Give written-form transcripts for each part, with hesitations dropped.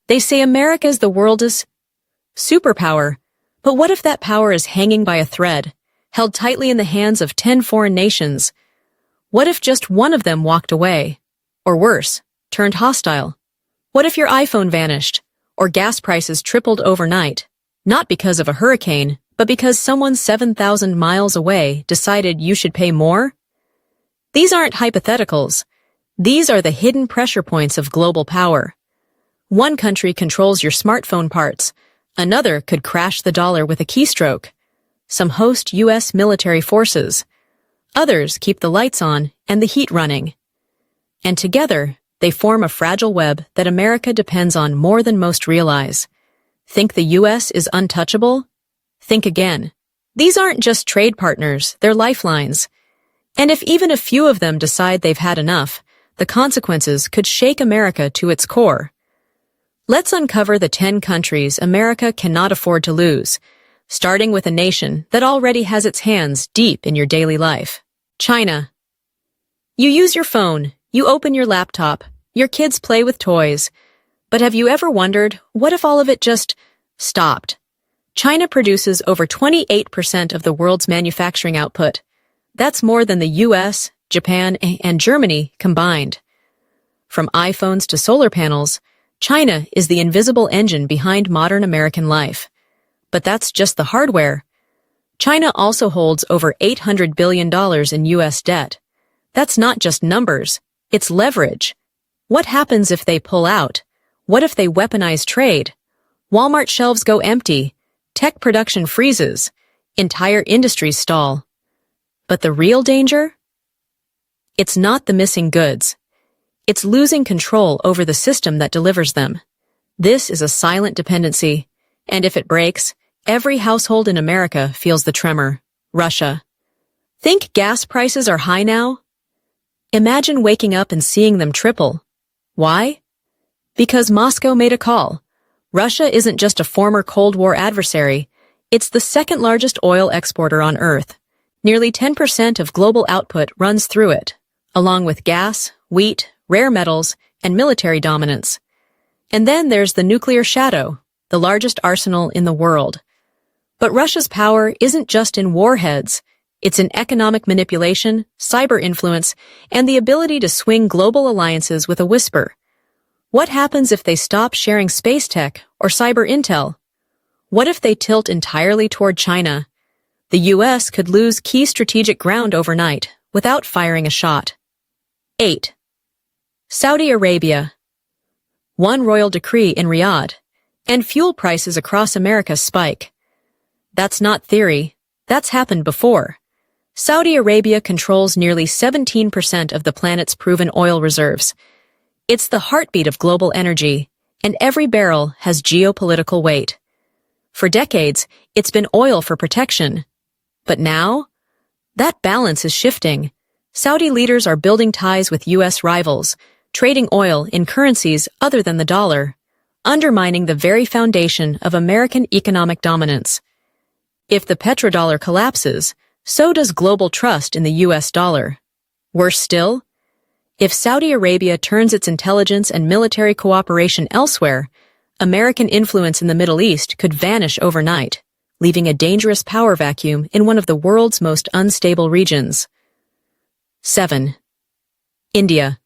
They say America's the world's superpower, but what if that power is hanging by a thread, held tightly in the hands of 10 foreign nations? What if just one of them walked away? Or worse, turned hostile? What if your iPhone vanished, or gas prices tripled overnight? Not because of a hurricane, but because someone 7,000 miles away decided you should pay more? These aren't hypotheticals. These are the hidden pressure points of global power. One country controls your smartphone parts. Another could crash the dollar with a keystroke. Some host U.S. military forces. Others keep the lights on and the heat running. And together, they form a fragile web that America depends on more than most realize. Think the U.S. is untouchable? Think again. These aren't just trade partners, they're lifelines. And if even a few of them decide they've had enough, the consequences could shake America to its core. Let's uncover the 10 countries America cannot afford to lose, starting with a nation that already has its hands deep in your daily life. China. You use your phone, you open your laptop, your kids play with toys. But have you ever wondered, what if all of it just stopped? China produces over 28% of the world's manufacturing output. That's more than the US, Japan, and Germany combined. From iPhones to solar panels, China is the invisible engine behind modern American life. But that's just the hardware. China also holds over $800 billion in U.S. debt. That's not just numbers, it's leverage. What happens if they pull out? What if they weaponize trade? Walmart shelves go empty, tech production freezes, entire industries stall. But the real danger? It's not the missing goods. It's losing control over the system that delivers them. This is a silent dependency, and if it breaks, every household in America feels the tremor. Russia. Think gas prices are high now? Imagine waking up and seeing them triple. Why? Because Moscow made a call. Russia isn't just a former Cold War adversary, it's the second largest oil exporter on Earth. Nearly 10% of global output runs through it, along with gas, wheat, rare metals, and military dominance. And then there's the nuclear shadow, the largest arsenal in the world. But Russia's power isn't just in warheads. It's in economic manipulation, cyber influence, and the ability to swing global alliances with a whisper. What happens if they stop sharing space tech or cyber intel? What if they tilt entirely toward China? The U.S. could lose key strategic ground overnight without firing a shot. 8. Saudi Arabia. One royal decree in Riyadh, and fuel prices across America spike. That's not theory. That's happened before. Saudi Arabia controls nearly 17% of the planet's proven oil reserves. It's the heartbeat of global energy, and every barrel has geopolitical weight. For decades, it's been oil for protection. But now? That balance is shifting. Saudi leaders are building ties with U.S. rivals, trading oil in currencies other than the dollar, undermining the very foundation of American economic dominance. If the petrodollar collapses, so does global trust in the U.S. dollar. Worse still, if Saudi Arabia turns its intelligence and military cooperation elsewhere, American influence in the Middle East could vanish overnight, leaving a dangerous power vacuum in one of the world's most unstable regions. 7. India.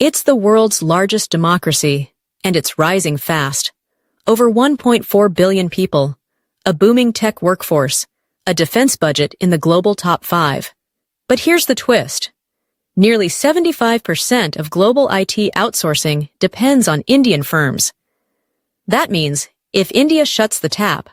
It's the world's largest democracy, and it's rising fast. Over 1.4 billion people, a booming tech workforce, a defense budget in the global top 5. But here's the twist. Nearly 75% of global IT outsourcing depends on Indian firms. That means, if India shuts the tap,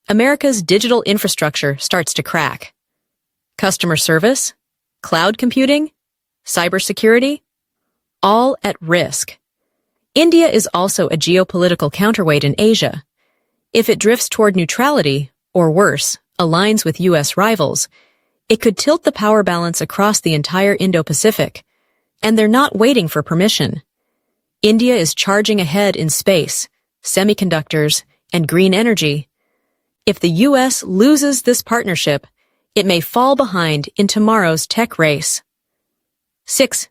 America's digital infrastructure starts to crack. Customer service, cloud computing, cybersecurity, all at risk. India is also a geopolitical counterweight in Asia. If it drifts toward neutrality, or worse, aligns with U.S. rivals, it could tilt the power balance across the entire Indo-Pacific. And they're not waiting for permission. India is charging ahead in space, semiconductors, and green energy. If the U.S. loses this partnership, it may fall behind in tomorrow's tech race. 6.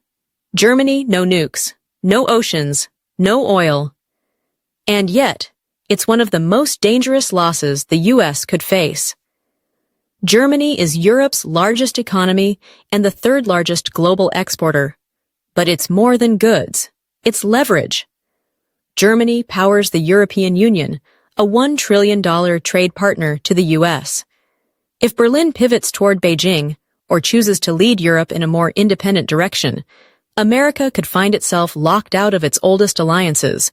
Germany, no nukes, no oceans, no oil. And yet, it's one of the most dangerous losses the U.S. could face. Germany is Europe's largest economy and the third largest global exporter. But it's more than goods. It's leverage. Germany powers the European Union, a $1 trillion trade partner to the U.S. If Berlin pivots toward Beijing or chooses to lead Europe in a more independent direction, America could find itself locked out of its oldest alliances.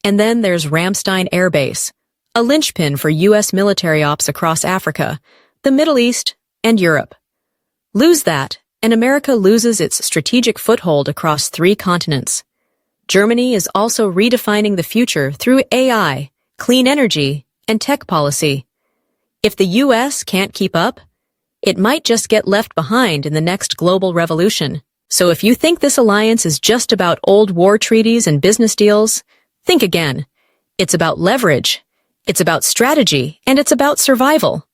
And then there's Ramstein Air Base, a linchpin for U.S. military ops across Africa, the Middle East, and Europe. Lose that, and America loses its strategic foothold across 3 continents. Germany is also redefining the future through AI, clean energy, and tech policy. If the U.S. can't keep up, it might just get left behind in the next global revolution. So if you think this alliance is just about old war treaties and business deals, think again. It's about leverage, it's about strategy, and it's about survival.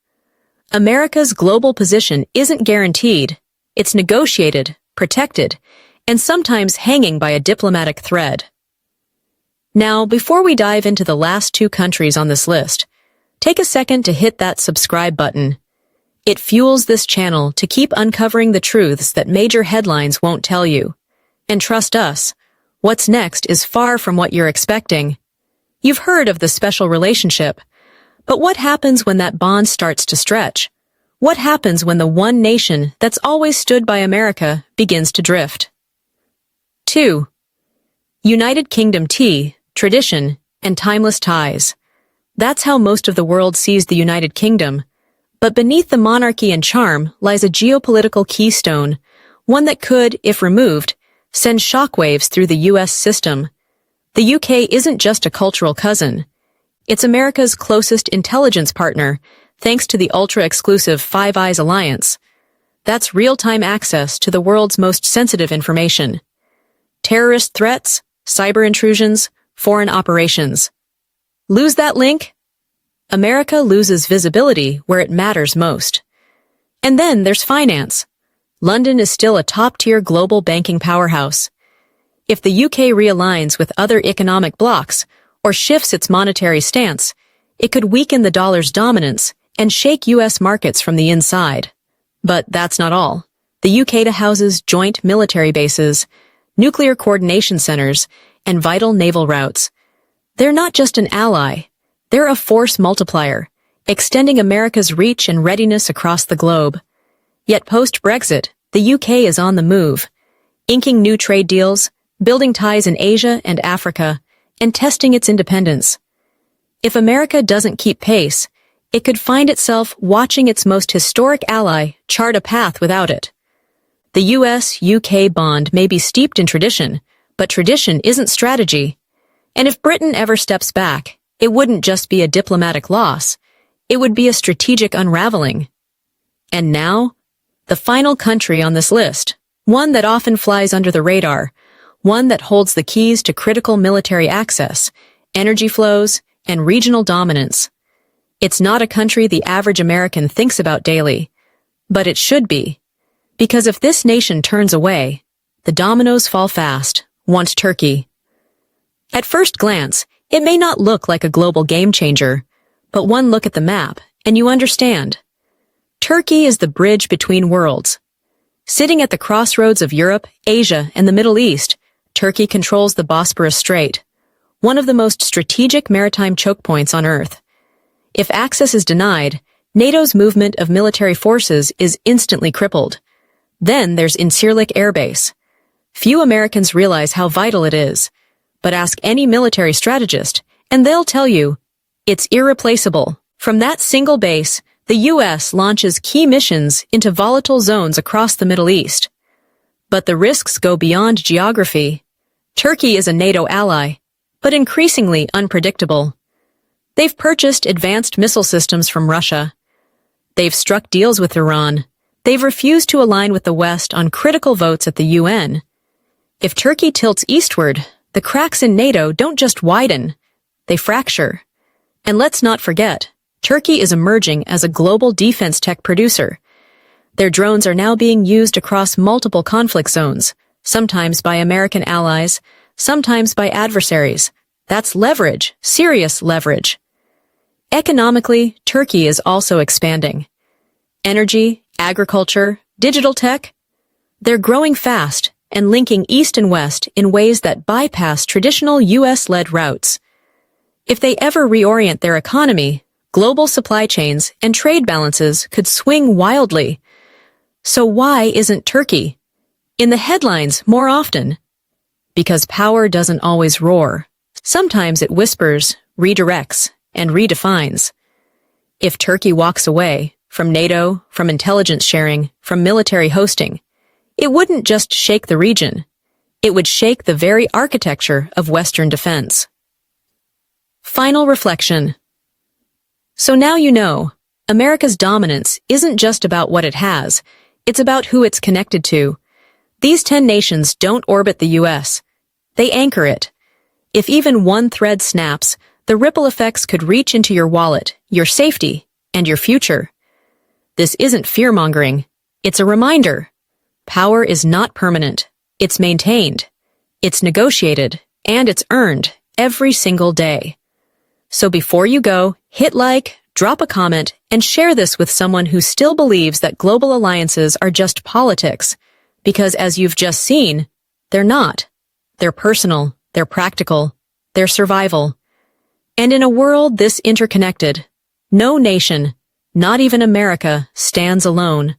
America's global position isn't guaranteed. It's negotiated, protected, and sometimes hanging by a diplomatic thread. Now, before we dive into the last 2 countries on this list, take a second to hit that subscribe button. It fuels this channel to keep uncovering the truths that major headlines won't tell you. And trust us, what's next is far from what you're expecting. You've heard of the special relationship, but what happens when that bond starts to stretch? What happens when the one nation that's always stood by America begins to drift? 2. United Kingdom tea, tradition, and timeless ties. That's how most of the world sees the United Kingdom. But beneath the monarchy and charm lies a geopolitical keystone, one that could, if removed, send shockwaves through the U.S. system. The U.K. isn't just a cultural cousin. It's America's closest intelligence partner, thanks to the ultra-exclusive Five Eyes alliance. That's real-time access to the world's most sensitive information. Terrorist threats, cyber intrusions, foreign operations. Lose that link? America loses visibility where it matters most. And then there's finance. London is still a top-tier global banking powerhouse. If the UK realigns with other economic blocs or shifts its monetary stance, it could weaken the dollar's dominance and shake U.S. markets from the inside. But that's not all. The UK houses joint military bases, nuclear coordination centers, and vital naval routes. They're not just an ally. They're a force multiplier, extending America's reach and readiness across the globe. Yet post-Brexit, the UK is on the move, inking new trade deals, building ties in Asia and Africa, and testing its independence. If America doesn't keep pace, it could find itself watching its most historic ally chart a path without it. The US-UK bond may be steeped in tradition, but tradition isn't strategy. And if Britain ever steps back, it wouldn't just be a diplomatic loss, it would be a strategic unraveling. And now, the final country on this list, one that often flies under the radar, one that holds the keys to critical military access, energy flows, and regional dominance. It's not a country the average American thinks about daily, but it should be. Because if this nation turns away, the dominoes fall fast. Want Turkey. At first glance, it may not look like a global game-changer, but one look at the map, and you understand. Turkey is the bridge between worlds. Sitting at the crossroads of Europe, Asia, and the Middle East, Turkey controls the Bosporus Strait, one of the most strategic maritime choke points on Earth. If access is denied, NATO's movement of military forces is instantly crippled. Then there's Incirlik Air Base. Few Americans realize how vital it is. But ask any military strategist, and they'll tell you, it's irreplaceable. From that single base, the U.S. launches key missions into volatile zones across the Middle East. But the risks go beyond geography. Turkey is a NATO ally, but increasingly unpredictable. They've purchased advanced missile systems from Russia. They've struck deals with Iran. They've refused to align with the West on critical votes at the UN. If Turkey tilts eastward, the cracks in NATO don't just widen, they fracture. And let's not forget, Turkey is emerging as a global defense tech producer. Their drones are now being used across multiple conflict zones, sometimes by American allies, sometimes by adversaries, That's leverage, serious leverage. Economically, Turkey is also expanding. Energy, agriculture, digital tech, they're growing fast and linking East and West in ways that bypass traditional U.S.-led routes. If they ever reorient their economy, global supply chains and trade balances could swing wildly. So why isn't Turkey in the headlines more often? Because power doesn't always roar. Sometimes it whispers, redirects, and redefines. If Turkey walks away from NATO, from intelligence sharing, from military hosting, it wouldn't just shake the region. It would shake the very architecture of Western defense. Final reflection. So now you know, America's dominance isn't just about what it has, it's about who it's connected to. These 10 nations don't orbit the U.S. They anchor it. If even one thread snaps, the ripple effects could reach into your wallet, your safety, and your future. This isn't fear-mongering. It's a reminder. Power is not permanent. It's maintained. It's negotiated, and it's earned every single day. So before you go, hit like, drop a comment, and share this with someone who still believes that global alliances are just politics, because as you've just seen, they're not. They're personal, they're practical, they're survival. And in a world this interconnected, no nation, not even America, stands alone.